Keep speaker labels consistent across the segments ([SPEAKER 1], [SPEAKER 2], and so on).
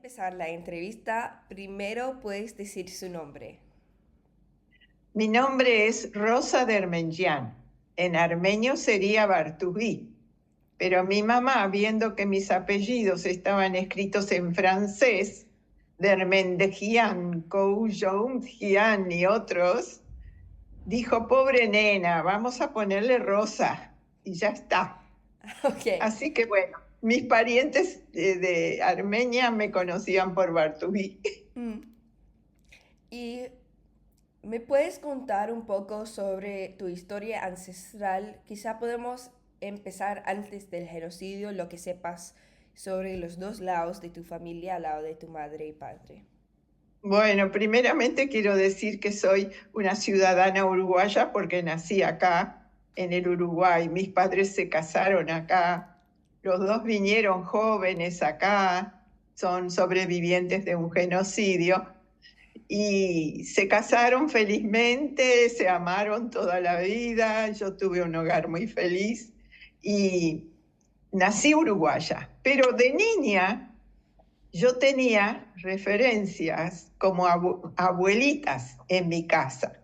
[SPEAKER 1] empezar la entrevista, primero puedes decir su nombre.
[SPEAKER 2] Mi nombre es Rosa Dermenyan. En armenio sería Bartubí, pero mi mamá, viendo que mis apellidos estaban escritos en francés, Dermendejian, Koujounjian y otros, dijo, pobre nena, vamos a ponerle Rosa y ya está.
[SPEAKER 1] Ok.
[SPEAKER 2] Así que bueno, mis parientes de Armenia me conocían por Bartubí.
[SPEAKER 1] Mm. ¿Y me puedes contar un poco sobre tu historia ancestral? Quizá podemos empezar antes del genocidio, lo que sepas sobre los dos lados de tu familia, al lado de tu madre y padre.
[SPEAKER 2] Bueno, primeramente quiero decir que soy una ciudadana uruguaya porque nací acá, en el Uruguay. Mis padres se casaron acá, los dos vinieron jóvenes acá, son sobrevivientes de un genocidio y se casaron felizmente, se amaron toda la vida. Yo tuve un hogar muy feliz y nací uruguaya, pero de niña yo tenía referencias como abuelitas en mi casa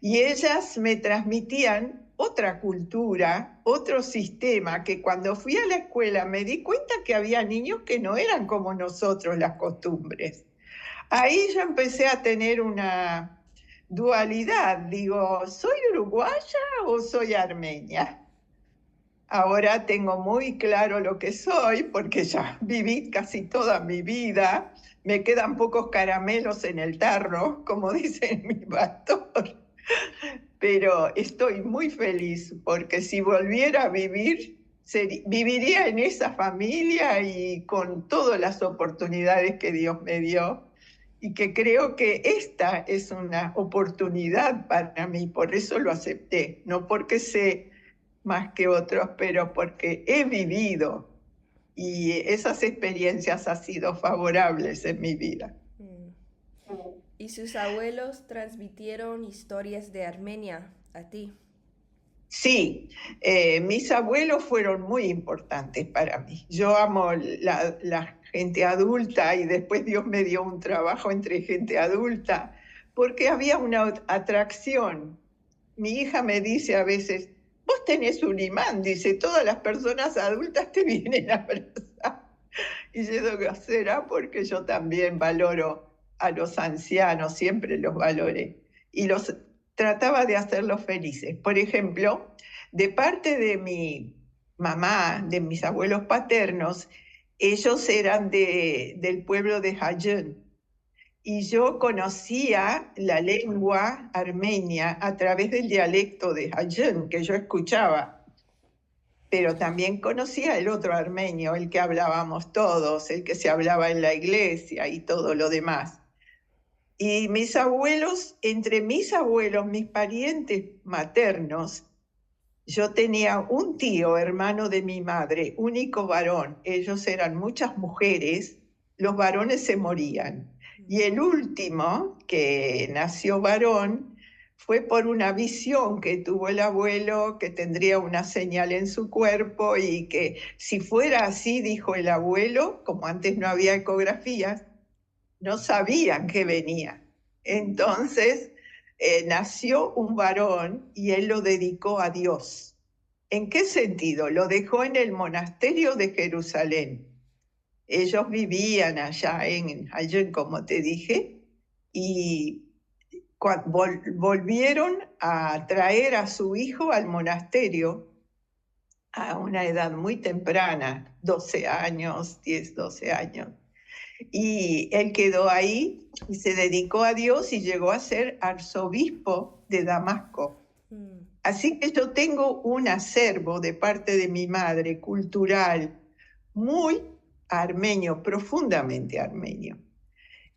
[SPEAKER 2] y ellas me transmitían otra cultura, otro sistema, que cuando fui a la escuela me di cuenta que había niños que no eran como nosotros las costumbres. Ahí yo empecé a tener una dualidad, digo, ¿soy uruguaya o soy armenia? Ahora tengo muy claro lo que soy porque ya viví casi toda mi vida. Me quedan pocos caramelos en el tarro, como dice mi pastor, pero estoy muy feliz porque si volviera a vivir, viviría en esa familia y con todas las oportunidades que Dios me dio y que creo que esta es una oportunidad para mí, por eso lo acepté, no porque sé más que otros, pero porque he vivido y esas experiencias han sido favorables en mi vida.
[SPEAKER 1] Mm. ¿Y sus abuelos transmitieron historias de Armenia a ti?
[SPEAKER 2] Sí, mis abuelos fueron muy importantes para mí. Yo amo la gente adulta y después Dios me dio un trabajo entre gente adulta porque había una atracción. Mi hija me dice a veces, vos tenés un imán, dice, todas las personas adultas te vienen a abrazar. Y yo digo, será porque yo también valoro a los ancianos, siempre los valoré. Y los trataba de hacerlos felices. Por ejemplo, de parte de mi mamá, de mis abuelos paternos, ellos eran del pueblo de Hayın. Y yo conocía la lengua armenia a través del dialecto de Hayın que yo escuchaba, pero también conocía el otro armenio, el que hablábamos todos, el que se hablaba en la iglesia y todo lo demás. Y mis abuelos, entre mis abuelos, mis parientes maternos, yo tenía un tío, hermano de mi madre, único varón. Ellos eran muchas mujeres, los varones se morían. Y el último, que nació varón, fue por una visión que tuvo el abuelo, que tendría una señal en su cuerpo y que si fuera así, dijo el abuelo, como antes no había ecografías, no sabían que venía. Entonces nació un varón y él lo dedicó a Dios. ¿En qué sentido? Lo dejó en el monasterio de Jerusalén. Ellos vivían allá allí, como te dije, y volvieron a traer a su hijo al monasterio a una edad muy temprana, 12 años, 10, 12 años. Y él quedó ahí y se dedicó a Dios y llegó a ser arzobispo de Damasco.
[SPEAKER 1] Mm.
[SPEAKER 2] Así que yo tengo un acervo de parte de mi madre cultural muy armenio, profundamente armenio.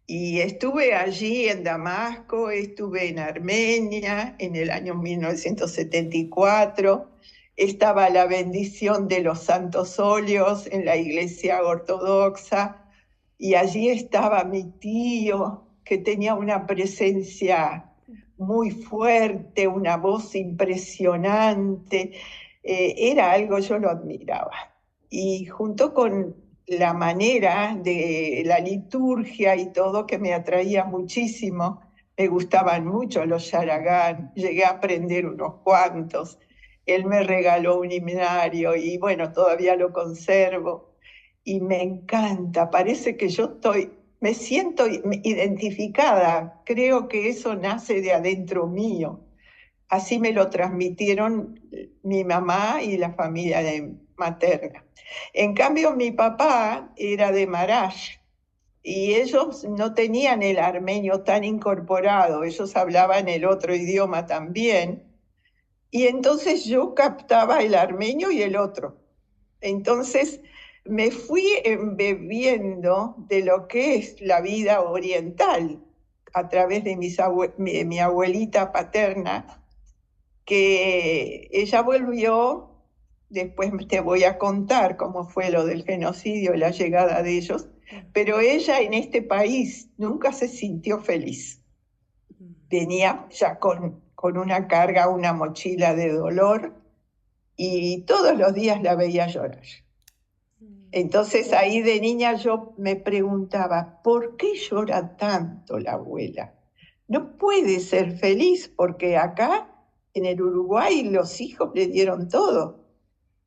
[SPEAKER 2] Y estuve allí en Damasco, estuve en Armenia en el año 1974, estaba la bendición de los santos óleos en la iglesia ortodoxa y allí estaba mi tío que tenía una presencia muy fuerte, una voz impresionante, era algo, yo lo admiraba. Y junto con la manera de la liturgia y todo que me atraía muchísimo. Me gustaban mucho los Yaragán, llegué a aprender unos cuantos. Él me regaló un himnario y bueno, todavía lo conservo y me encanta. Parece que yo me siento identificada. Creo que eso nace de adentro mío. Así me lo transmitieron mi mamá y la familia materna. En cambio, mi papá era de Marash y ellos no tenían el armenio tan incorporado, ellos hablaban el otro idioma también, y entonces yo captaba el armenio y el otro. Entonces me fui embebiendo de lo que es la vida oriental a través de mi abuelita paterna, que ella volvió, después te voy a contar cómo fue lo del genocidio y la llegada de ellos, pero ella en este país nunca se sintió feliz. Venía ya con una carga, una mochila de dolor y todos los días la veía llorar. Entonces ahí de niña yo me preguntaba, ¿por qué llora tanto la abuela? No puede ser feliz porque acá en el Uruguay los hijos le dieron todo,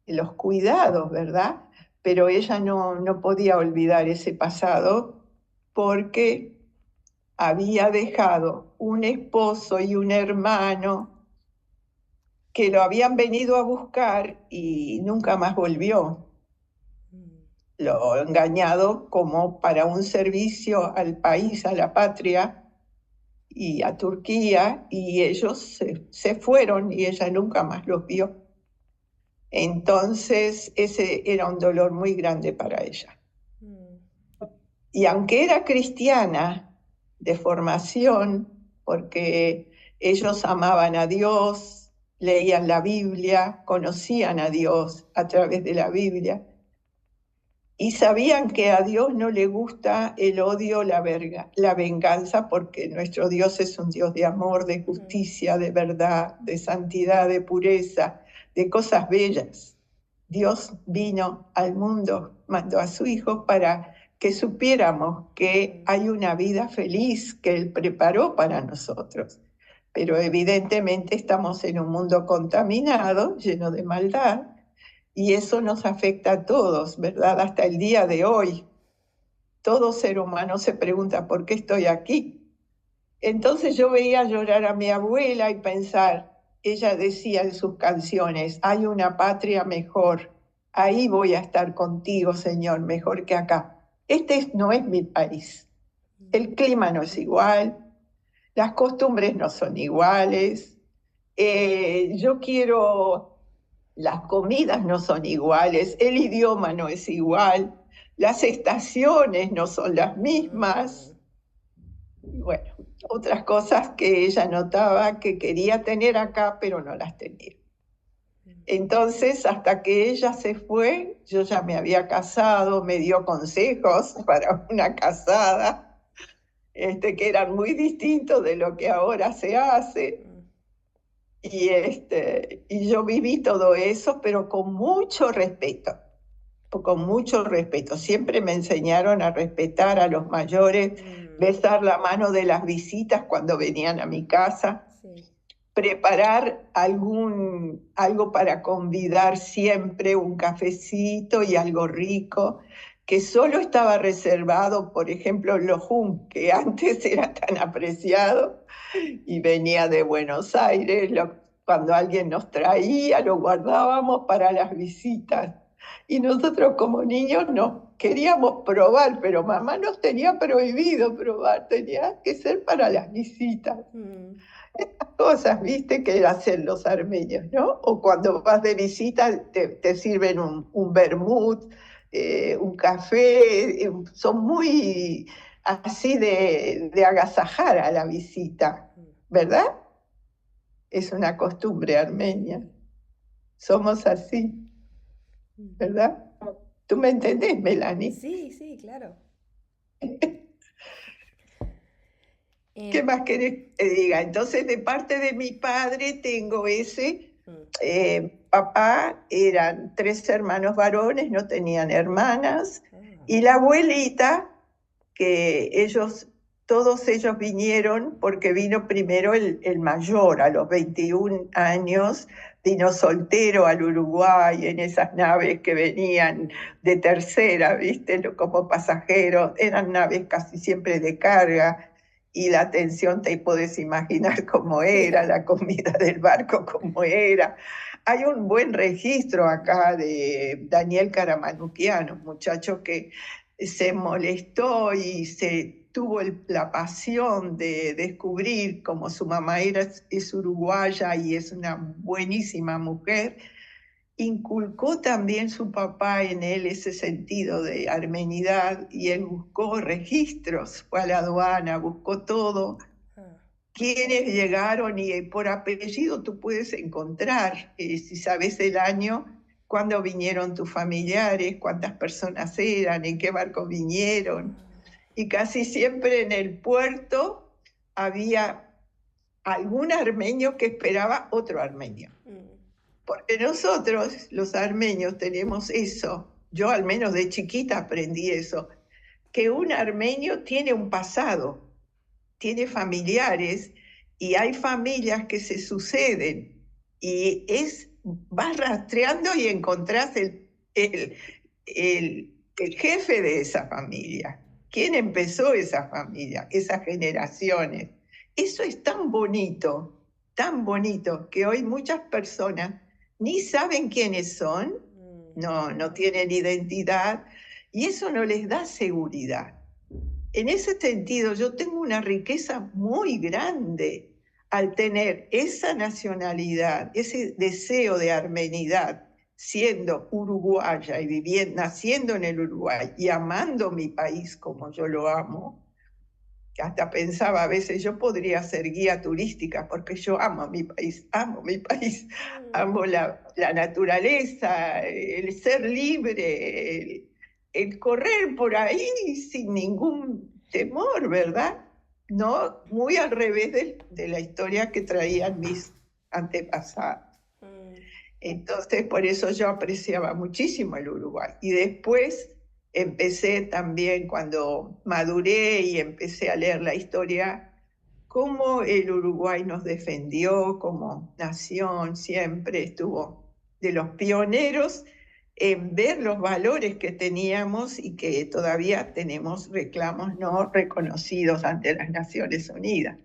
[SPEAKER 2] los cuidados, ¿verdad? Pero ella no podía olvidar ese pasado porque había dejado un esposo y un hermano que lo habían venido a buscar y nunca más volvió. Lo engañado como para un servicio al país, a la patria y a Turquía, y ellos se fueron y ella nunca más los vio. Entonces ese era un dolor muy grande para ella. Y aunque era cristiana de formación, porque ellos amaban a Dios, leían la Biblia, conocían a Dios a través de la Biblia, y sabían que a Dios no le gusta el odio, la venganza, porque nuestro Dios es un Dios de amor, de justicia, de verdad, de santidad, de pureza, de cosas bellas. Dios vino al mundo, mandó a su Hijo para que supiéramos que hay una vida feliz que Él preparó para nosotros. Pero evidentemente estamos en un mundo contaminado, lleno de maldad, y eso nos afecta a todos, ¿verdad? Hasta el día de hoy. Todo ser humano se pregunta, ¿por qué estoy aquí? Entonces yo veía llorar a mi abuela y pensar, ella decía en sus canciones, hay una patria mejor, ahí voy a estar contigo, Señor, mejor que acá. Este no es mi país. El clima no es igual, las costumbres no son iguales. Yo quiero, las comidas no son iguales, el idioma no es igual, las estaciones no son las mismas. Bueno, otras cosas que ella notaba que quería tener acá, pero no las tenía. Entonces, hasta que ella se fue, yo ya me había casado, me dio consejos para una casada, que eran muy distintos de lo que ahora se hace. Y yo viví todo eso, pero con mucho respeto, con mucho respeto. Siempre me enseñaron a respetar a los mayores, besar la mano de las visitas cuando venían a mi casa, preparar algo para convidar siempre, un cafecito y algo rico, que solo estaba reservado, por ejemplo, el lojum, que antes era tan apreciado y venía de Buenos Aires. Cuando alguien nos traía, lo guardábamos para las visitas. Y nosotros como niños no queríamos probar, pero mamá nos tenía prohibido probar, tenía que ser para las visitas. Estas cosas, viste, que hacen los armenios, ¿no? O cuando vas de visita te sirven un vermut, un café, son muy así de agasajar a la visita, ¿verdad? Es una costumbre armenia. Somos así, ¿verdad? ¿Tú me entendés, Melanie?
[SPEAKER 1] Sí, sí, claro.
[SPEAKER 2] ¿Qué
[SPEAKER 1] Em,
[SPEAKER 2] más querés que te diga? Entonces, de parte de mi padre tengo ese
[SPEAKER 1] Mm.
[SPEAKER 2] Papá eran 3 hermanos varones, no tenían hermanas,
[SPEAKER 1] Ah.
[SPEAKER 2] y la abuelita, que todos ellos vinieron porque vino primero el mayor a los 21 años, vino soltero al Uruguay en esas naves que venían de tercera, ¿viste? Como pasajeros, eran naves casi siempre de carga. Y la atención te puedes imaginar cómo era, la comida del barco cómo era. Hay un buen registro acá de Daniel Caramanuquiano, un muchacho que se molestó y se tuvo la pasión de descubrir cómo su mamá es uruguaya y es una buenísima mujer. Inculcó también su papá en él ese sentido de armenidad y él buscó registros, fue a la aduana, buscó todo,
[SPEAKER 1] Ah.
[SPEAKER 2] quiénes llegaron y por apellido tú puedes encontrar, si sabes el año, cuándo vinieron tus familiares, cuántas personas eran, en qué barco vinieron. Y casi siempre en el puerto había algún armenio que esperaba otro armenio.
[SPEAKER 1] Mm.
[SPEAKER 2] Porque nosotros, los armenios, tenemos eso, yo al menos de chiquita aprendí eso, que un armenio tiene un pasado, tiene familiares y hay familias que se suceden y vas rastreando y encontrás el, el jefe de esa familia, quién empezó esa familia, esas generaciones. Eso es tan bonito, que hoy muchas personas ni saben quiénes son, no tienen identidad y eso no les da seguridad. En ese sentido, yo tengo una riqueza muy grande al tener esa nacionalidad, ese deseo de armenidad, siendo uruguaya y naciendo en el Uruguay y amando mi país como yo lo amo. Que hasta pensaba a veces, yo podría ser guía turística porque yo amo mi país, amo la naturaleza, el ser libre, el correr por ahí sin ningún temor, ¿verdad? No, muy al revés de la historia que traían mis antepasados.
[SPEAKER 1] Mm.
[SPEAKER 2] Entonces, por eso yo apreciaba muchísimo el Uruguay. Y después empecé también, cuando maduré y empecé a leer la historia, cómo el Uruguay nos defendió como nación, siempre estuvo de los pioneros en ver los valores que teníamos y que todavía tenemos reclamos no reconocidos ante las Naciones Unidas.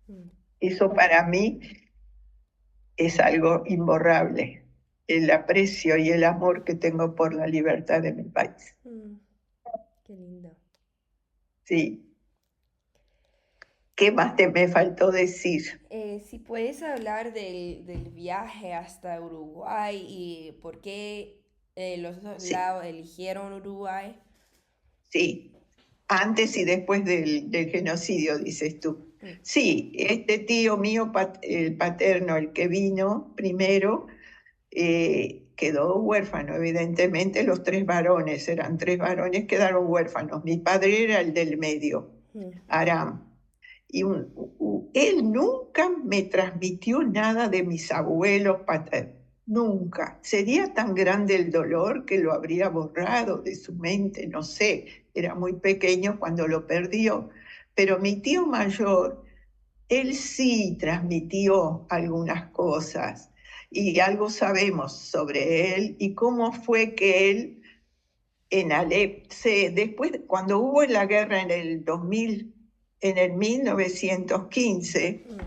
[SPEAKER 1] Mm.
[SPEAKER 2] Eso para mí es algo imborrable, el aprecio y el amor que tengo por la libertad de mi país.
[SPEAKER 1] Mm. Qué lindo.
[SPEAKER 2] Sí. ¿Qué más me faltó decir?
[SPEAKER 1] Si puedes hablar del viaje hasta Uruguay y por qué los dos
[SPEAKER 2] Sí,
[SPEAKER 1] lados eligieron Uruguay.
[SPEAKER 2] sí. Antes y después del genocidio, dices tú.
[SPEAKER 1] Mm.
[SPEAKER 2] Sí, este tío mío, el paterno, el que vino primero, quedó huérfano, evidentemente los 3 varones, eran 3 varones, quedaron huérfanos. Mi padre era el del medio,
[SPEAKER 1] Mm.
[SPEAKER 2] Aram. Y él nunca me transmitió nada de mis abuelos paternos, nunca. Sería tan grande el dolor que lo habría borrado de su mente, no sé, era muy pequeño cuando lo perdió. Pero mi tío mayor, él sí transmitió algunas cosas y algo sabemos sobre él y cómo fue que él en Alep, después, cuando hubo la guerra en el 2000, en el 1915,
[SPEAKER 1] Mm.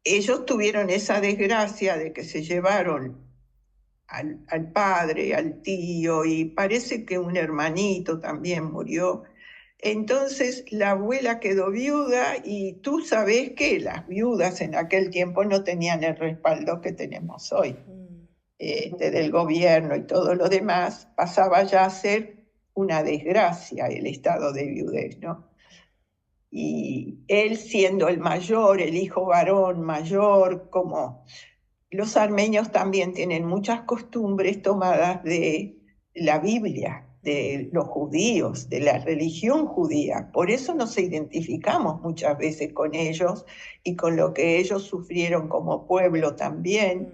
[SPEAKER 2] ellos tuvieron esa desgracia de que se llevaron al padre, al tío, y parece que un hermanito también murió. Entonces la abuela quedó viuda y tú sabes que las viudas en aquel tiempo no tenían el respaldo que tenemos hoy.
[SPEAKER 1] Mm.
[SPEAKER 2] Del gobierno y todo lo demás, pasaba ya a ser una desgracia el estado de viudez, ¿no? Y él siendo el mayor, el hijo varón mayor, como los armenios también tienen muchas costumbres tomadas de la Biblia, de los judíos, de la religión judía. Por eso nos identificamos muchas veces con ellos y con lo que ellos sufrieron como pueblo también.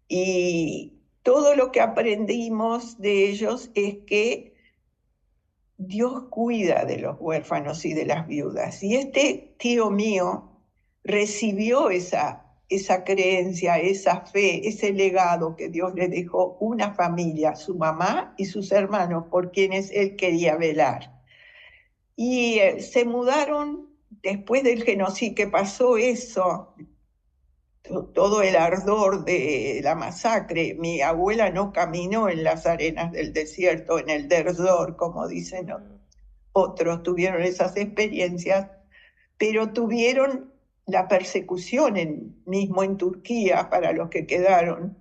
[SPEAKER 2] Y todo lo que aprendimos de ellos es que Dios cuida de los huérfanos y de las viudas. Y este tío mío recibió esa creencia, esa fe, ese legado que Dios le dejó una familia, su mamá y sus hermanos, por quienes él quería velar. Y se mudaron después del genocidio, que pasó eso, todo el ardor de la masacre. Mi abuela no caminó en las arenas del desierto, en el Derzor, como dicen otros, tuvieron esas experiencias, pero tuvieron la persecución mismo en Turquía para los que quedaron,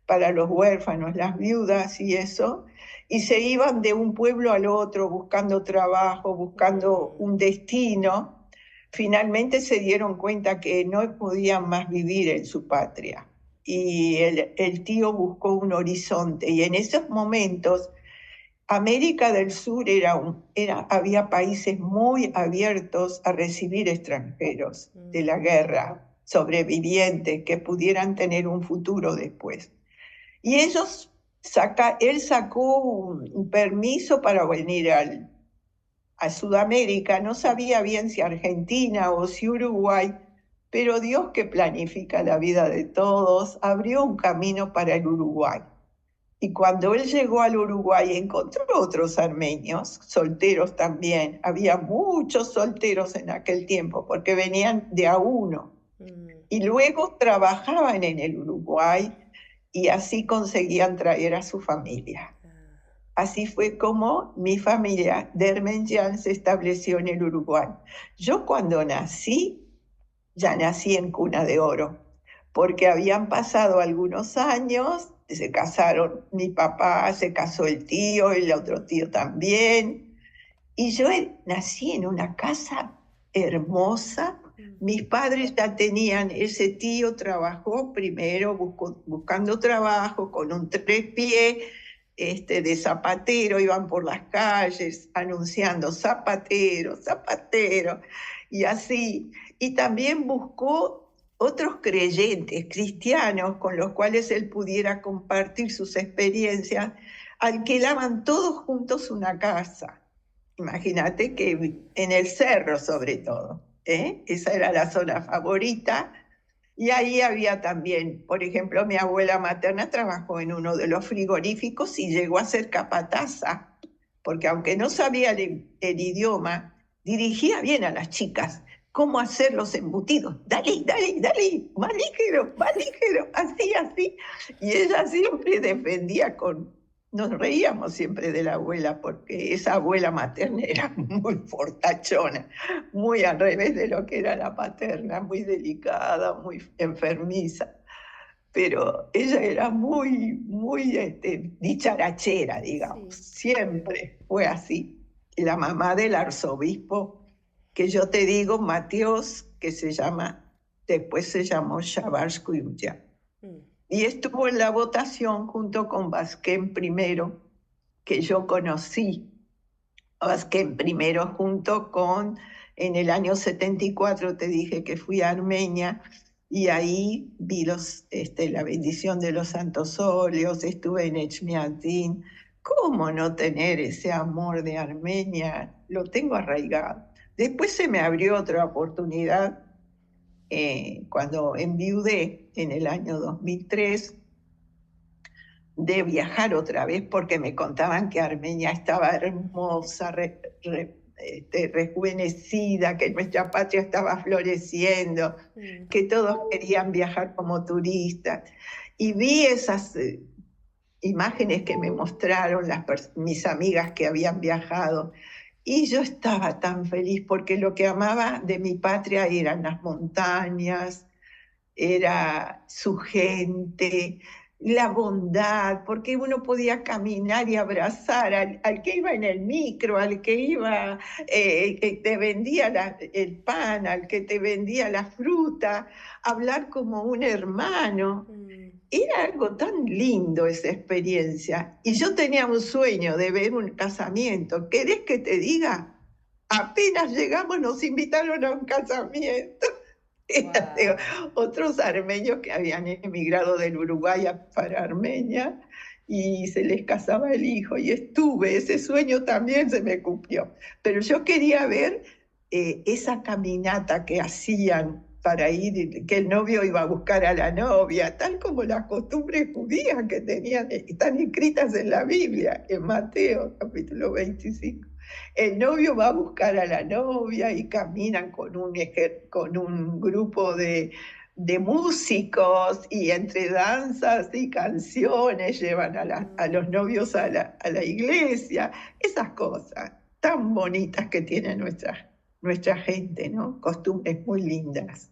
[SPEAKER 2] para los huérfanos, las viudas y eso, y se iban de un pueblo al otro buscando trabajo, buscando un destino. Finalmente se dieron cuenta que no podían más vivir en su patria y el tío buscó un horizonte y en esos momentos América del Sur había países muy abiertos a recibir extranjeros de la guerra, sobrevivientes que pudieran tener un futuro después. Y él sacó un permiso para venir a Sudamérica, no sabía bien si Argentina o si Uruguay, pero Dios que planifica la vida de todos, abrió un camino para el Uruguay. Y cuando él llegó al Uruguay encontró otros armenios, solteros también. Había muchos solteros en aquel tiempo porque venían de a uno. Y luego trabajaban en el Uruguay y así conseguían traer a su familia. Así fue como mi familia Dermenyan se estableció en el Uruguay. Yo cuando nací, ya nací en cuna de oro, porque habían pasado algunos años, se casaron, mi papá se casó el tío, el otro tío también, y yo nací en una casa hermosa. Mis padres ya tenían, ese tío trabajó primero buscando trabajo con un trepié de zapatero, iban por las calles anunciando zapatero, zapatero, y así. Y también buscó otros creyentes cristianos con los cuales él pudiera compartir sus experiencias. Alquilaban todos juntos una casa. Imagínate que en el cerro sobre todo, ¿eh? Esa era la zona favorita. Y ahí había también, por ejemplo, mi abuela materna trabajó en uno de los frigoríficos y llegó a ser capataza, porque aunque no sabía el idioma, dirigía bien a las chicas cómo hacer los embutidos. Dale, dale, dale, más ligero, así, así. Y ella siempre defendía nos reíamos siempre de la abuela, porque esa abuela materna era muy fortachona, muy al revés de lo que era la paterna, muy delicada, muy enfermiza. Pero ella era muy dicharachera, digamos.
[SPEAKER 1] Sí.
[SPEAKER 2] Siempre fue así. La mamá del arzobispo, que yo te digo, Mateos, después se llamó Shabarskyuya. Y estuvo en la votación junto con Vazquén primero, que yo conocí. Vazquén primero junto con, en el año 74 te dije que fui a Armenia y ahí vi la bendición de los santos óleos, estuve en Echmiadzin. ¿Cómo no tener ese amor de Armenia? Lo tengo arraigado. Después se me abrió otra oportunidad cuando enviudé en el año 2003 de viajar otra vez porque me contaban que Armenia estaba hermosa, rejuvenecida, que nuestra patria estaba floreciendo, que todos querían viajar como turistas. Y vi esas imágenes que me mostraron mis amigas que habían viajado. Y yo estaba tan feliz porque lo que amaba de mi patria eran las montañas, era su gente, la bondad, porque uno podía caminar y abrazar al que iba en el micro, al que iba, que te vendía el pan, al que te vendía la fruta, hablar como un hermano. Era algo tan lindo esa experiencia. Y yo tenía un sueño de ver un casamiento. ¿Querés que te diga? Apenas llegamos nos invitaron a un casamiento. Eran de
[SPEAKER 1] Wow.
[SPEAKER 2] otros armenios que habían emigrado del Uruguay para Armenia y se les casaba el hijo. Y estuve, ese sueño también se me cumplió. Pero yo quería ver esa caminata que hacían para ir, que el novio iba a buscar a la novia, tal como las costumbres judías que tenían, están escritas en la Biblia, en Mateo capítulo 25. El novio va a buscar a la novia y caminan con un grupo de músicos y entre danzas y canciones llevan a los novios a la iglesia. Esas cosas tan bonitas que tiene nuestra gente, ¿no? Costumbres muy lindas.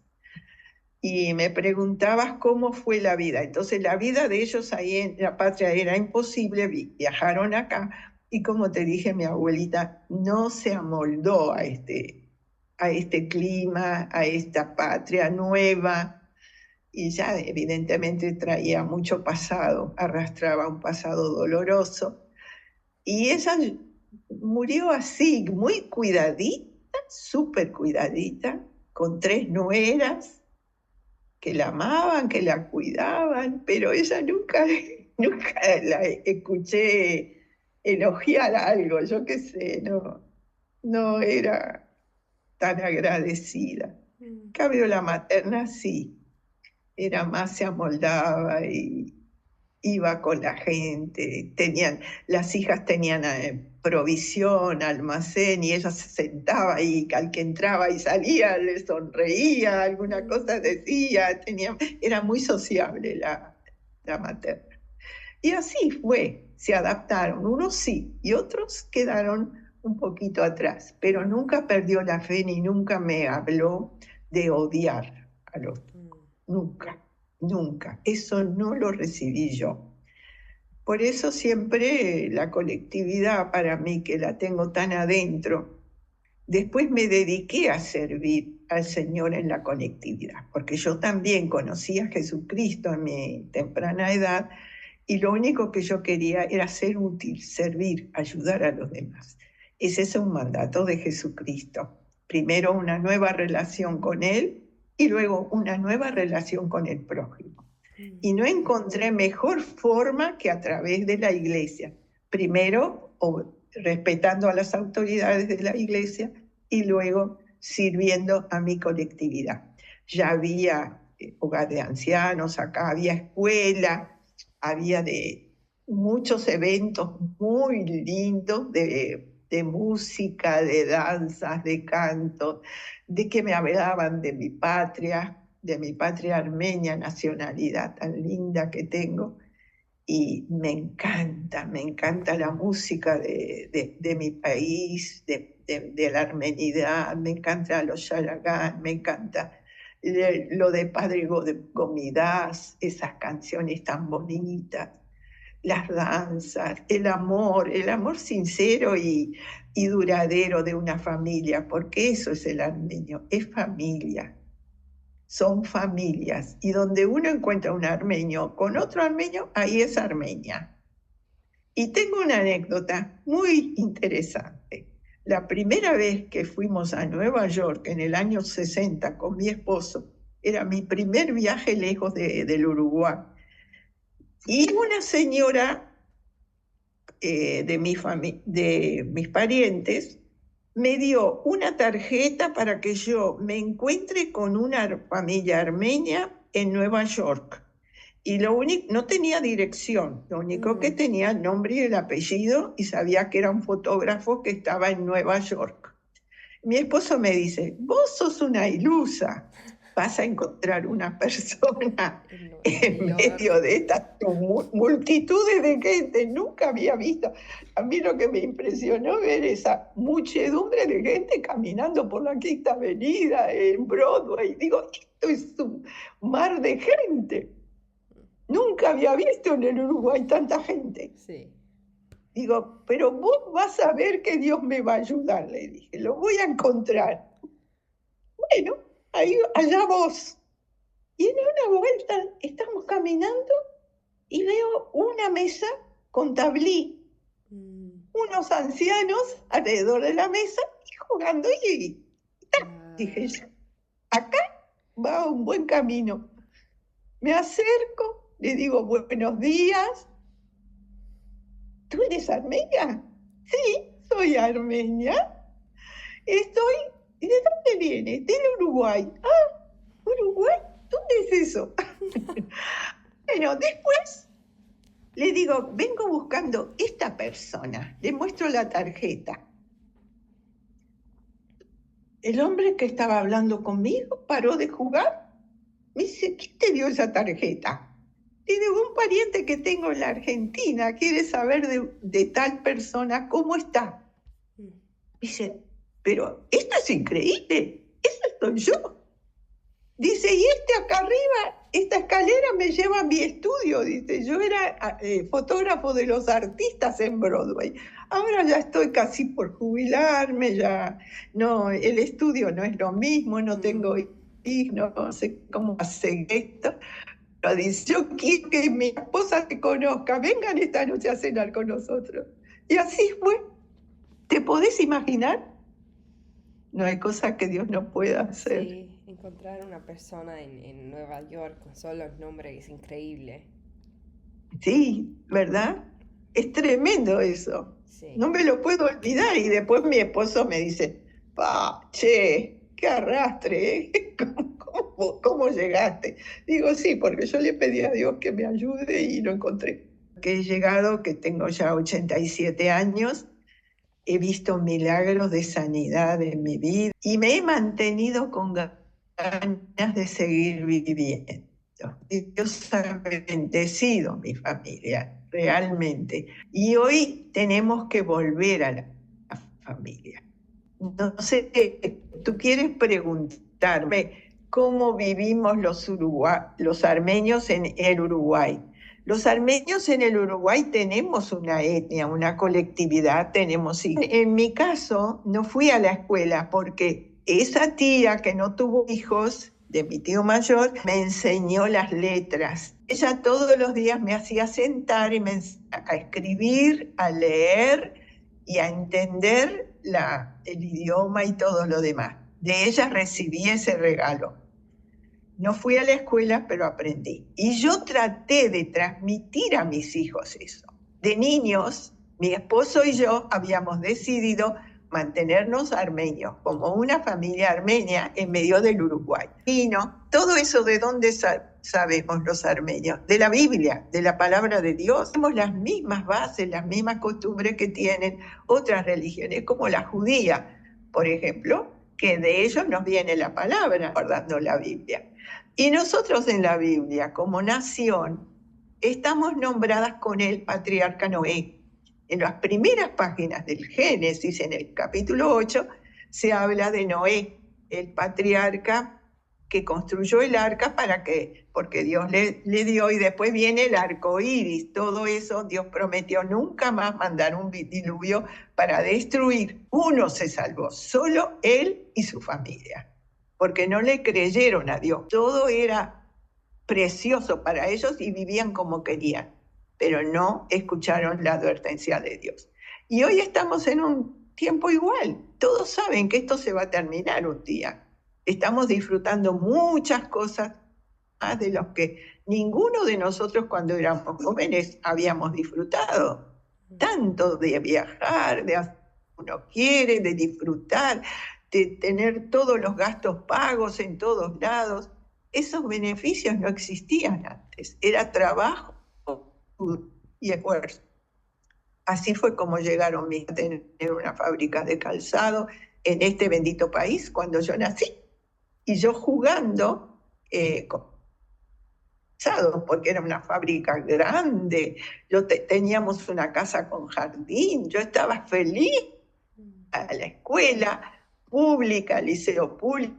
[SPEAKER 2] Y me preguntabas cómo fue la vida. Entonces la vida de ellos ahí en la patria era imposible, viajaron acá y como te dije, mi abuelita no se amoldó a este clima, a esta patria nueva y ya evidentemente traía mucho pasado, arrastraba un pasado doloroso. Y ella murió así, muy cuidadita, súper cuidadita, con 3 nueras que la amaban, que la cuidaban, pero ella nunca, nunca la escuché elogiar algo, yo qué sé, no era tan agradecida. En
[SPEAKER 1] Mm.
[SPEAKER 2] cambio, la materna sí, era más, se amoldaba y iba con la gente, las hijas tenían provisión, almacén, y ella se sentaba y al que entraba y salía le sonreía, alguna
[SPEAKER 1] Mm.
[SPEAKER 2] cosa decía, era muy sociable la materna. Y así fue, se adaptaron, unos sí, y otros quedaron un poquito atrás, pero nunca perdió la fe ni nunca me habló de odiar al otro,
[SPEAKER 1] Mm.
[SPEAKER 2] nunca, nunca, eso no lo recibí yo. Por eso siempre la colectividad para mí, que la tengo tan adentro, después me dediqué a servir al Señor en la colectividad, porque yo también conocí a Jesucristo en mi temprana edad y lo único que yo quería era ser útil, servir, ayudar a los demás. Ese es un mandato de Jesucristo. Primero una nueva relación con Él y luego una nueva relación con el prójimo.
[SPEAKER 1] Mm.
[SPEAKER 2] Y no encontré mejor forma que a través de la iglesia. Primero, respetando a las autoridades de la iglesia y luego sirviendo a mi colectividad. Ya había hogar de ancianos, acá había escuela, había muchos eventos muy lindos de música, de danzas, de canto, de que me hablaban de mi patria armenia, nacionalidad tan linda que tengo. Y me encanta la música de mi país, de la armenidad, me encanta los yaragán, me encanta lo de Padre Gomidás, esas canciones tan bonitas, las danzas, el amor sincero y duradero de una familia, porque eso es el armenio, es familia, son familias. Y donde uno encuentra un armenio con otro armenio, ahí es Armenia. Y tengo una anécdota muy interesante. La primera vez que fuimos a Nueva York en el año 60 con mi esposo, era mi primer viaje lejos del Uruguay. Y una señora de mis parientes me dio una tarjeta para que yo me encuentre con una familia armenia en Nueva York. Y lo único, no tenía dirección, lo único que
[SPEAKER 1] Mm.
[SPEAKER 2] tenía el nombre y el apellido y sabía que era un fotógrafo que estaba en Nueva York. Mi esposo me dice, vos sos una ilusa, vas a encontrar una persona
[SPEAKER 1] En
[SPEAKER 2] en
[SPEAKER 1] York.
[SPEAKER 2] medio de estas multitudes de gente, nunca había visto. A mí lo que me impresionó ver esa muchedumbre de gente caminando por la Quinta Avenida, en Broadway. Digo, esto es un mar de gente. Nunca había visto en el Uruguay tanta gente.
[SPEAKER 1] Sí.
[SPEAKER 2] Digo, pero vos vas a ver que Dios me va a ayudar, le dije, lo voy a encontrar. Bueno, ahí, allá vos. Y en una vuelta estamos caminando y veo una mesa con tablí,
[SPEAKER 1] Mm.
[SPEAKER 2] unos ancianos alrededor de la mesa y jugando y
[SPEAKER 1] Ah.
[SPEAKER 2] dije yo, acá. va a un buen camino. Me acerco, le digo buenos días. ¿Tú eres armenia? Sí, soy armenia. Estoy, ¿y de dónde vienes? Del Uruguay. Ah, ¿Uruguay? ¿Dónde es eso? Bueno, después le digo, vengo buscando esta persona. Le muestro la tarjeta. El hombre que estaba hablando conmigo paró de jugar. Me dice, ¿quién te dio esa tarjeta? Le digo, un pariente que tengo en la Argentina quiere saber de tal persona cómo está. Dice, pero esto es increíble, eso soy yo. Dice, y acá arriba, esta escalera me lleva a mi estudio. Dice, yo era fotógrafo de los artistas en Broadway. Ahora ya estoy casi por jubilarme, ya no, el estudio no es lo mismo, no tengo hijos, no sé cómo hacer esto. Pero dice, yo quiero que mi esposa te conozca, vengan esta noche a cenar con nosotros. Y así fue. ¿Te podés imaginar? No hay cosa que Dios no pueda hacer.
[SPEAKER 1] Sí, encontrar una persona en Nueva York con solo el nombre es increíble.
[SPEAKER 2] Sí, ¿verdad? Es tremendo eso.
[SPEAKER 1] Sí.
[SPEAKER 2] No me lo puedo olvidar. Y después mi esposo me dice, che, qué arrastre, ¿eh? ¿Cómo llegaste? Digo, sí, porque yo le pedí a Dios que me ayude y lo encontré. Que he llegado, que tengo ya 87 años, he visto milagros de sanidad en mi vida y me he mantenido con ganas de seguir viviendo. Dios ha bendecido a mi familia, realmente. Y hoy tenemos que volver a la familia. No sé, tú quieres preguntarme cómo vivimos los armenios en el Uruguay. Los armenios en el Uruguay tenemos una etnia, una colectividad, tenemos. En mi caso, no fui a la escuela porque esa tía que no tuvo hijos, de mi tío mayor, me enseñó las letras. Ella todos los días me hacía sentar y me enseñaba a escribir, a leer y a entender el idioma y todo lo demás. De ella recibí ese regalo. No fui a la escuela, pero aprendí. Y yo traté de transmitir a mis hijos eso. De niños, mi esposo y yo habíamos decidido mantenernos armenios, como una familia armenia en medio del Uruguay. Y no, todo eso de dónde sabemos los armenios, de la Biblia, de la palabra de Dios. Tenemos las mismas bases, las mismas costumbres que tienen otras religiones, como la judía, por ejemplo, que de ellos nos viene la palabra, guardando la Biblia. Y nosotros en la Biblia, como nación, estamos nombradas con el patriarca Noé. En las primeras páginas del Génesis, en el capítulo 8, se habla de Noé, el patriarca que construyó el arca porque Dios le dio, y después viene el arco iris. Todo eso Dios prometió nunca más mandar un diluvio para destruir. Uno se salvó, solo él y su familia, porque no le creyeron a Dios. Todo era precioso para ellos y vivían como querían, pero no escucharon la advertencia de Dios. Y hoy estamos en un tiempo igual. Todos saben que esto se va a terminar un día. Estamos disfrutando muchas cosas más de los que ninguno de nosotros cuando éramos jóvenes habíamos disfrutado. Tanto de viajar, de hacer lo que uno quiere, de disfrutar, de tener todos los gastos pagos en todos lados. Esos beneficios no existían antes. Era trabajo y esfuerzo. Así fue como llegaron a tener una fábrica de calzado en este bendito país cuando yo nací. Y yo jugando con calzado, porque era una fábrica grande. Teníamos una casa con jardín. Yo estaba feliz a la escuela pública, liceo público,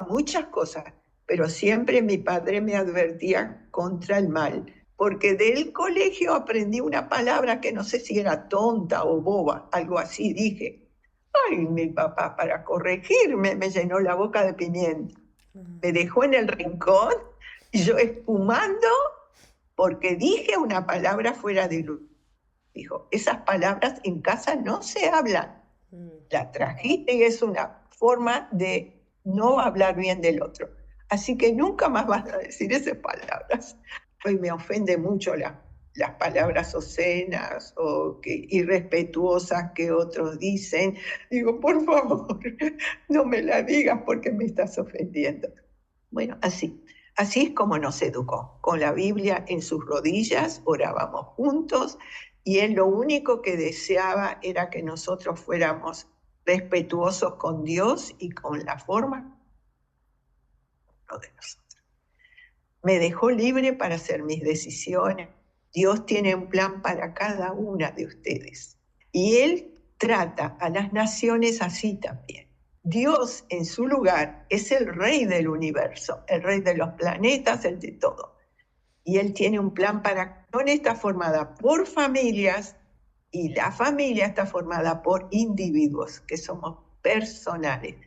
[SPEAKER 2] muchas cosas, pero siempre mi padre me advertía contra el mal, porque del colegio aprendí una palabra que no sé si era tonta o boba, algo así dije. Ay, mi papá, para corregirme, me llenó la boca de pimienta. Me dejó en el rincón y yo espumando porque dije una palabra fuera de lugar. Dijo, esas palabras en casa no se hablan. La trajiste y es una forma de no hablar bien del otro. Así que nunca más vas a decir esas palabras. Hoy me ofende mucho las palabras obscenas o irrespetuosas que otros dicen. Digo, por favor, no me la digas porque me estás ofendiendo. Bueno, así es como nos educó. Con la Biblia en sus rodillas, orábamos juntos y él lo único que deseaba era que nosotros fuéramos respetuosos con Dios y con la forma de nosotros. Me dejó libre para hacer mis decisiones. Dios tiene un plan para cada una de ustedes. Y Él trata a las naciones así también. Dios en su lugar es el rey del universo, el rey de los planetas, el de todo. Y Él tiene un plan para... No está formada por familias y la familia está formada por individuos que somos personales.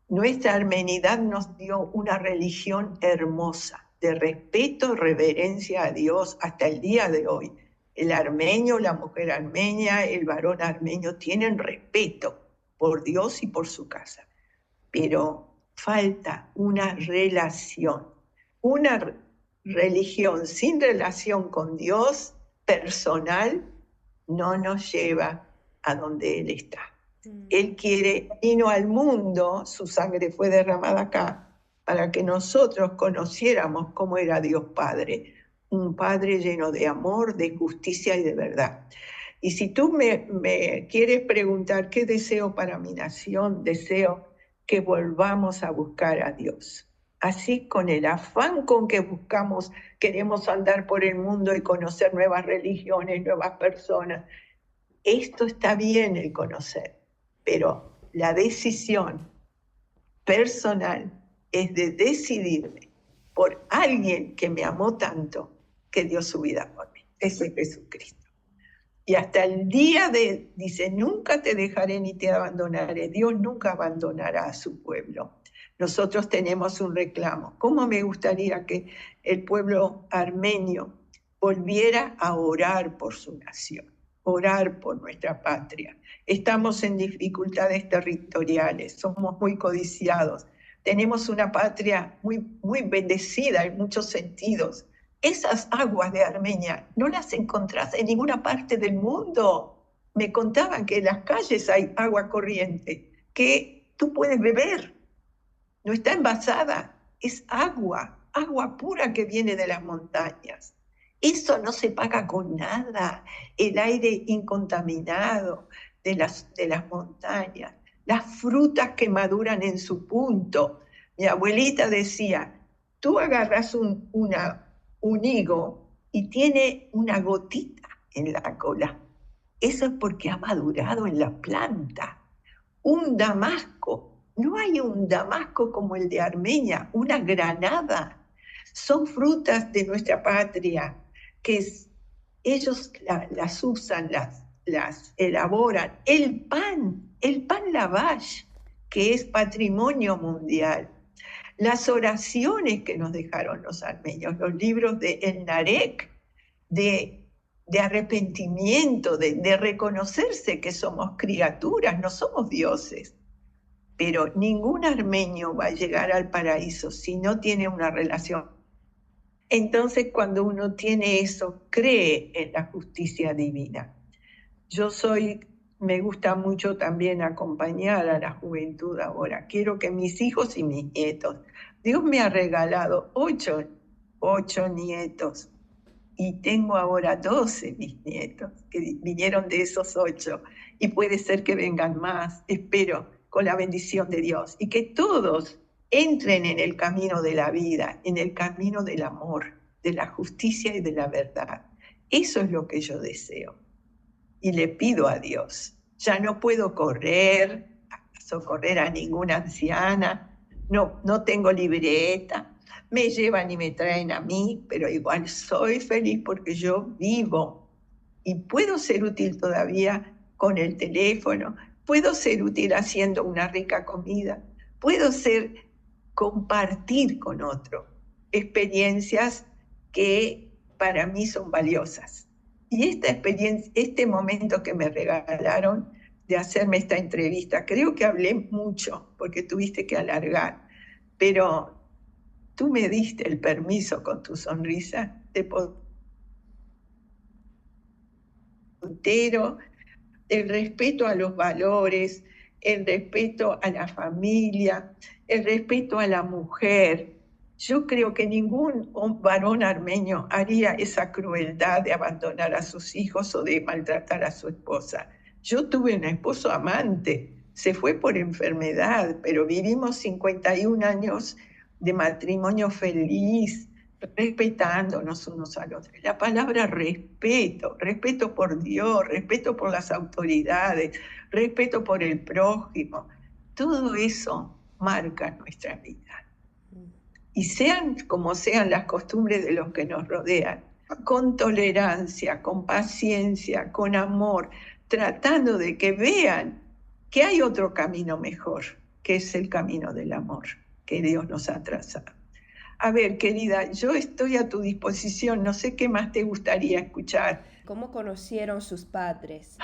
[SPEAKER 2] Nuestra armenidad nos dio una religión hermosa, de respeto, reverencia a Dios hasta el día de hoy. El armenio, la mujer armenia, el varón armenio tienen respeto por Dios y por su casa. Pero falta una relación, una religión sin relación con Dios personal no nos lleva a donde Él está. Él vino al mundo, su sangre fue derramada acá, para que nosotros conociéramos cómo era Dios Padre, un Padre lleno de amor, de justicia y de verdad. Y si tú me quieres preguntar qué deseo para mi nación, deseo que volvamos a buscar a Dios. Así, con el afán con que buscamos, queremos andar por el mundo y conocer nuevas religiones, nuevas personas. Esto está bien, el conocer, pero la decisión personal es de decidirme por alguien que me amó tanto, que dio su vida por mí. Ese es Jesucristo. Y hasta el día dice, nunca te dejaré ni te abandonaré. Dios nunca abandonará a su pueblo. Nosotros tenemos un reclamo. ¿Cómo me gustaría que el pueblo armenio volviera a orar por su nación, orar por nuestra patria? Estamos en dificultades territoriales, somos muy codiciados. Tenemos una patria muy, muy bendecida en muchos sentidos. Esas aguas de Armenia no las encontrás en ninguna parte del mundo. Me contaban que en las calles hay agua corriente, que tú puedes beber. No está envasada, es agua pura que viene de las montañas. Eso no se paga con nada. El aire incontaminado de las montañas, las frutas que maduran en su punto. Mi abuelita decía, tú agarras un higo y tiene una gotita en la cola. Eso es porque ha madurado en la planta. Un damasco, no hay un damasco como el de Armenia, una granada. Son frutas de nuestra patria que ellos las usan, las elaboran. El pan lavash, que es patrimonio mundial. Las oraciones que nos dejaron los armenios, los libros de El Narek, de arrepentimiento, de reconocerse que somos criaturas, no somos dioses. Pero ningún armenio va a llegar al paraíso si no tiene una relación. Entonces, cuando uno tiene eso, cree en la justicia divina. Me gusta mucho también acompañar a la juventud ahora. Quiero que mis hijos y mis nietos, Dios me ha regalado 8 nietos y tengo ahora 12 bisnietos que vinieron de esos 8 y puede ser que vengan más, espero, con la bendición de Dios, y que todos entren en el camino de la vida, en el camino del amor, de la justicia y de la verdad. Eso es lo que yo deseo. Y le pido a Dios. Ya no puedo socorrer a ninguna anciana, no tengo libreta, me llevan y me traen a mí, pero igual soy feliz porque yo vivo y puedo ser útil todavía con el teléfono, puedo ser útil haciendo una rica comida, puedo compartir con otro experiencias que para mí son valiosas. Y esta experiencia, este momento que me regalaron de hacerme esta entrevista, creo que hablé mucho porque tuviste que alargar, pero Tú me diste el permiso con tu sonrisa de poder entero, el respeto a los valores, el respeto a la familia, el respeto a la mujer. Yo creo que ningún varón armenio haría esa crueldad de abandonar a sus hijos o de maltratar a su esposa. Yo tuve un esposo amante, se fue por enfermedad, pero vivimos 51 años de matrimonio feliz, respetándonos unos a los otros. La palabra respeto, respeto por Dios, respeto por las autoridades, respeto por el prójimo, todo eso marca nuestra vida. Y sean como sean las costumbres de los que nos rodean, con tolerancia, con paciencia, con amor, tratando de que vean que hay otro camino mejor, que es el camino del amor que Dios nos ha trazado. A ver, querida, yo estoy a tu disposición, no sé qué más te gustaría escuchar.
[SPEAKER 1] ¿Cómo conocieron sus padres?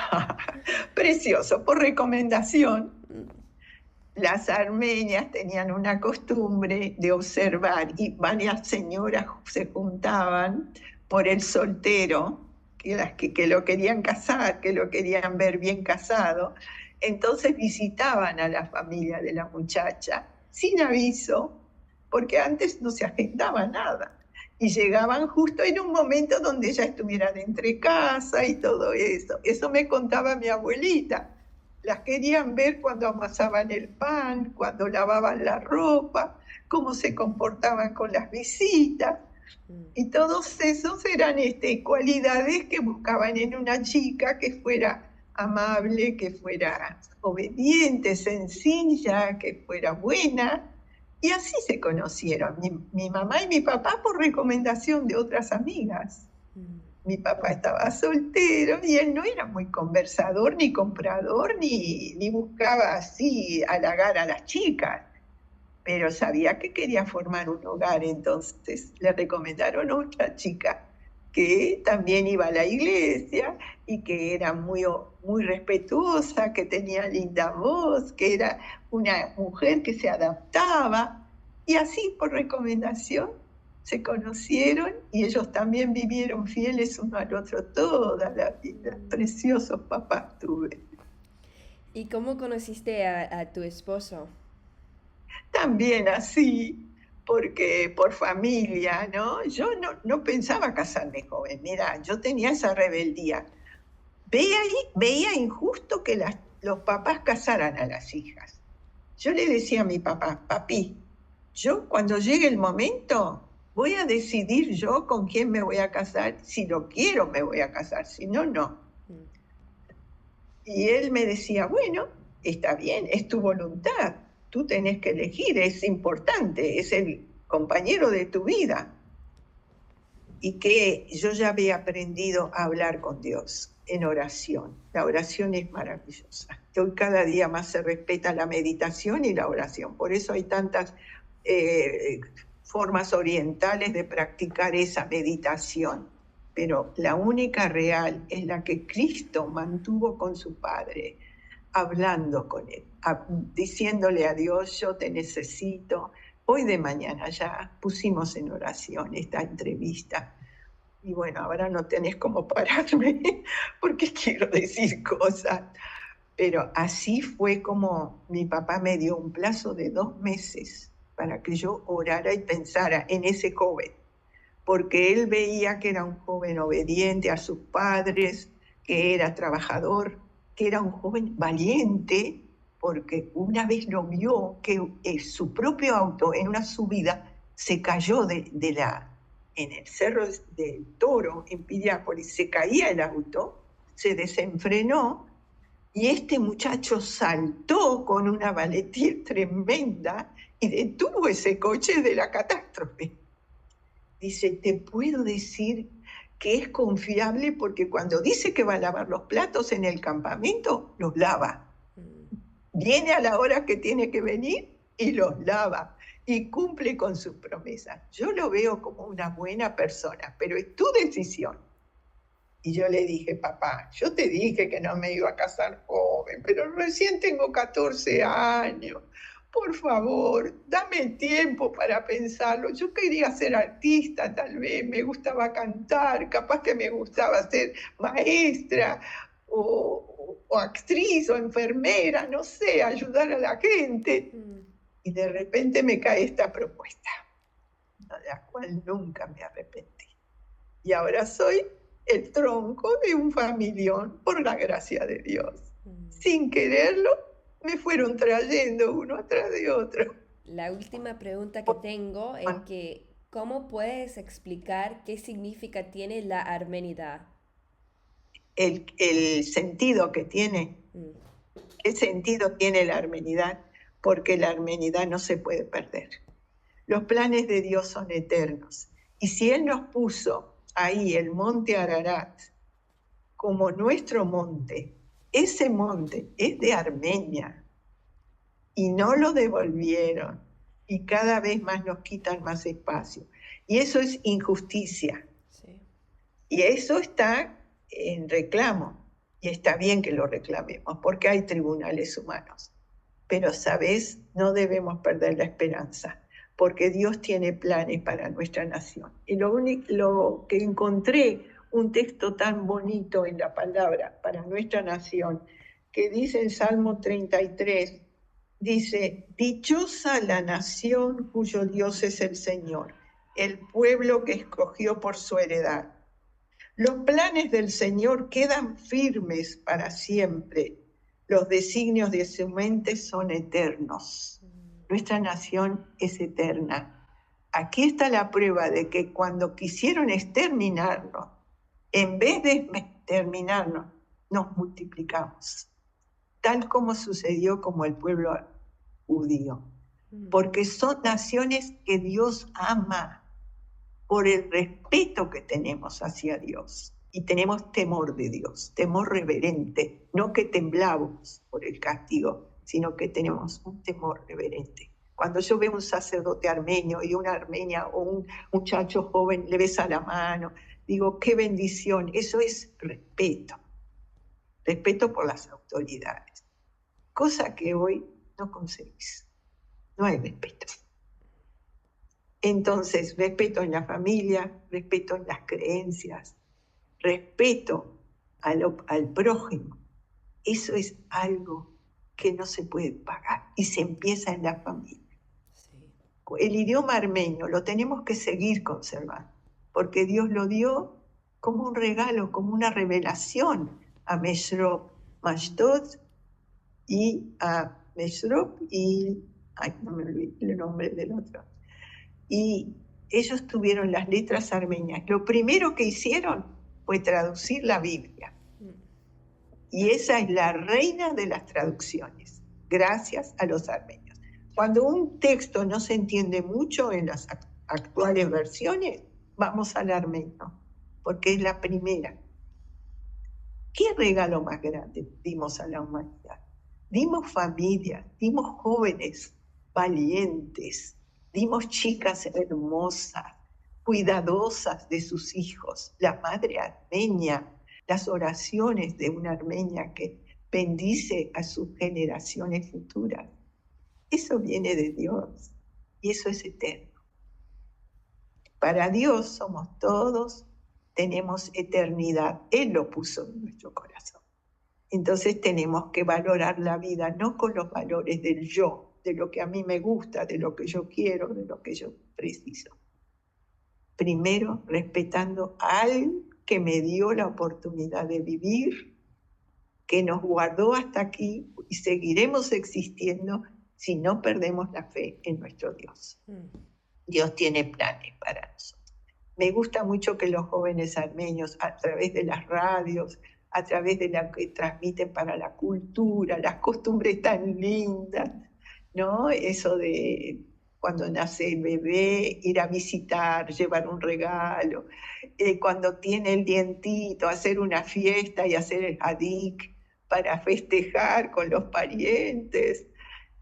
[SPEAKER 2] Precioso, por recomendación. Las armenias tenían una costumbre de observar y varias señoras se juntaban por el soltero, que lo querían casar, que lo querían ver bien casado. Entonces visitaban a la familia de la muchacha sin aviso, porque antes no se agendaba nada. Y llegaban justo en un momento donde ya estuvieran entre casa y todo eso. Eso me contaba mi abuelita. Las querían ver cuando amasaban el pan, cuando lavaban la ropa, cómo se comportaban con las visitas. Y todos esos eran cualidades que buscaban en una chica que fuera amable, que fuera obediente, sencilla, que fuera buena. Y así se conocieron, mi mamá y mi papá por recomendación de otras amigas. Mi papá estaba soltero y él no era muy conversador, ni comprador, ni buscaba así halagar a las chicas, pero sabía que quería formar un hogar, entonces le recomendaron a otra chica que también iba a la iglesia y que era muy, muy respetuosa, que tenía linda voz, que era una mujer que se adaptaba, y así por recomendación se conocieron y ellos también vivieron fieles uno al otro toda la vida. Preciosos papás tuve.
[SPEAKER 1] ¿Y cómo conociste a tu esposo?
[SPEAKER 2] También así, porque por familia, ¿no? Yo no pensaba casarme joven, mira, yo tenía esa rebeldía. Veía injusto que los papás casaran a las hijas. Yo le decía a mi papá, papi, yo cuando llegue el momento voy a decidir yo con quién me voy a casar, si lo quiero me voy a casar, si no, no. Y él me decía, bueno, está bien, es tu voluntad, tú tenés que elegir, es importante, es el compañero de tu vida. Y que yo ya había aprendido a hablar con Dios en oración. La oración es maravillosa. Hoy cada día más se respeta la meditación y la oración. Por eso hay tantas formas orientales de practicar esa meditación. Pero la única real es la que Cristo mantuvo con su Padre, hablando con él, diciéndole a Dios, yo te necesito. Hoy de mañana ya pusimos en oración esta entrevista. Y bueno, ahora no tenés cómo pararme porque quiero decir cosas. Pero así fue como mi papá me dio un plazo de 2 meses para que yo orara y pensara en ese joven. Porque él veía que era un joven obediente a sus padres, que era trabajador, que era un joven valiente, porque una vez lo vio que su propio auto en una subida se cayó en el Cerro del Toro, en Piriápolis, se caía el auto, se desenfrenó y este muchacho saltó con una valentía tremenda y detuvo ese coche de la catástrofe. Dice, te puedo decir que es confiable porque cuando dice que va a lavar los platos en el campamento, los lava. Viene a la hora que tiene que venir y los lava y cumple con sus promesas. Yo lo veo como una buena persona, pero es tu decisión. Y yo le dije, papá, yo te dije que no me iba a casar joven, pero recién tengo 14 años. por favor, dame tiempo para pensarlo. Yo quería ser artista, tal vez, me gustaba cantar, capaz que me gustaba ser maestra o actriz o enfermera, no sé, ayudar a la gente. Y de repente me cae esta propuesta, de la cual nunca me arrepentí. Y ahora soy el tronco de un familión por la gracia de Dios. Sin quererlo, me fueron trayendo uno atrás de otro.
[SPEAKER 1] La última pregunta que tengo es que, ¿cómo puedes explicar qué significa tiene la armenidad?
[SPEAKER 2] El sentido que tiene,
[SPEAKER 1] Mm,
[SPEAKER 2] ¿qué sentido tiene la armenidad? Porque la armenidad no se puede perder. Los planes de Dios son eternos. Y si Él nos puso ahí el monte Ararat como nuestro monte, ese monte es de Armenia y no lo devolvieron y cada vez más nos quitan más espacio. Y eso es injusticia.
[SPEAKER 1] sí.
[SPEAKER 2] Y eso está en reclamo. Y está bien que lo reclamemos porque hay tribunales humanos. Pero, ¿sabes? No debemos perder la esperanza porque Dios tiene planes para nuestra nación. Y lo que encontré, un texto tan bonito en la palabra para nuestra nación, que dice en Salmo 33, dice, dichosa la nación cuyo Dios es el Señor, el pueblo que escogió por su heredad. Los planes del Señor quedan firmes para siempre. Los designios de su mente son eternos. Nuestra nación es eterna. Aquí está la prueba de que cuando quisieron exterminarnos, en vez de exterminarnos, nos multiplicamos, tal como sucedió con el pueblo judío, porque son naciones que Dios ama por el respeto que tenemos hacia Dios. Y tenemos temor de Dios, temor reverente, no que temblamos por el castigo, sino que tenemos un temor reverente. Cuando yo veo un sacerdote armenio y una armenia o un muchacho joven le besa la mano, digo, qué bendición, eso es respeto, respeto por las autoridades, cosa que hoy no conseguís, no hay respeto. Entonces, respeto en la familia, respeto en las creencias, respeto al prójimo. Eso es algo que no se puede pagar y se empieza en la familia.
[SPEAKER 1] Sí.
[SPEAKER 2] El idioma armenio lo tenemos que seguir conservando, porque Dios lo dio como un regalo, como una revelación a Mesrop Mashdod y a Mesrop y, ay, no me olvidé el nombre del otro. Y ellos tuvieron las letras armenias. Lo primero que hicieron fue traducir la Biblia. Y esa es la reina de las traducciones, gracias a los armenios. Cuando un texto no se entiende mucho en las actuales versiones, vamos al armenio, porque es la primera. ¿Qué regalo más grande dimos a la humanidad? Dimos familia, dimos jóvenes valientes, dimos chicas hermosas, cuidadosas de sus hijos, la madre armenia, las oraciones de una armenia que bendice a sus generaciones futuras. Eso viene de Dios y eso es eterno. Para Dios somos todos, tenemos eternidad. Él lo puso en nuestro corazón. Entonces tenemos que valorar la vida, no con los valores del yo, de lo que a mí me gusta, de lo que yo quiero, de lo que yo preciso. Primero, respetando al que me dio la oportunidad de vivir, que nos guardó hasta aquí y seguiremos existiendo si no perdemos la fe en nuestro Dios. Dios tiene planes para nosotros. Me gusta mucho que los jóvenes armenios, a través de las radios, a través de la que transmiten para la cultura, las costumbres tan lindas, ¿no? Eso de cuando nace el bebé, ir a visitar, llevar un regalo, cuando tiene el dientito, hacer una fiesta y hacer el hadik para festejar con los parientes,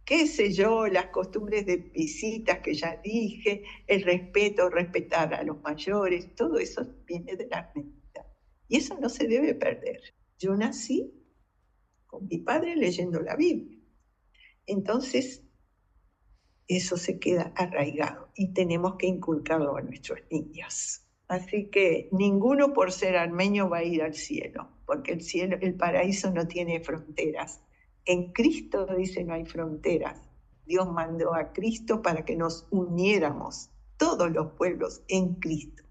[SPEAKER 2] qué sé yo, las costumbres de visitas que ya dije, el respeto, respetar a los mayores, todo eso viene de la armenidad. Y eso no se debe perder. Yo nací con mi padre leyendo la Biblia. Entonces, eso se queda arraigado y tenemos que inculcarlo a nuestros niños. Así que ninguno por ser armenio va a ir al cielo, porque el cielo, el paraíso no tiene fronteras. En Cristo dice no hay fronteras. Dios mandó a Cristo para que nos uniéramos, todos los pueblos, en Cristo.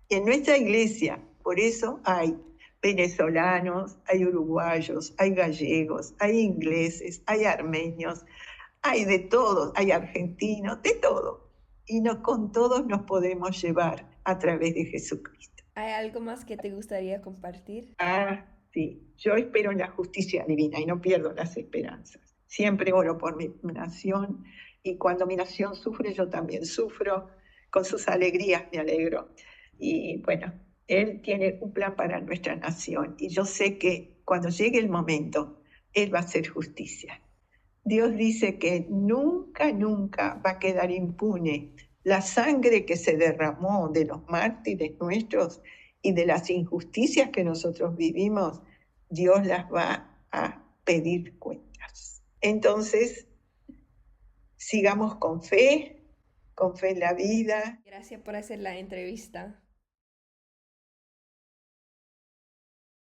[SPEAKER 2] Y en nuestra iglesia, por eso hay venezolanos, hay uruguayos, hay gallegos, hay ingleses, hay armenios, hay de todos, hay argentinos, de todo. Y no, con todos nos podemos llevar a través de Jesucristo.
[SPEAKER 1] ¿Hay algo más que te gustaría compartir?
[SPEAKER 2] Ah, sí, yo espero en la justicia divina y no pierdo las esperanzas. Siempre oro por mi nación y cuando mi nación sufre, yo también sufro. Con sus alegrías me alegro. Y bueno, Él tiene un plan para nuestra nación y yo sé que cuando llegue el momento, Él va a hacer justicia. Dios dice que nunca, nunca va a quedar impune la sangre que se derramó de los mártires nuestros y de las injusticias que nosotros vivimos. Dios las va a pedir cuentas. Entonces, sigamos con fe en la vida.
[SPEAKER 1] Gracias por hacer la entrevista.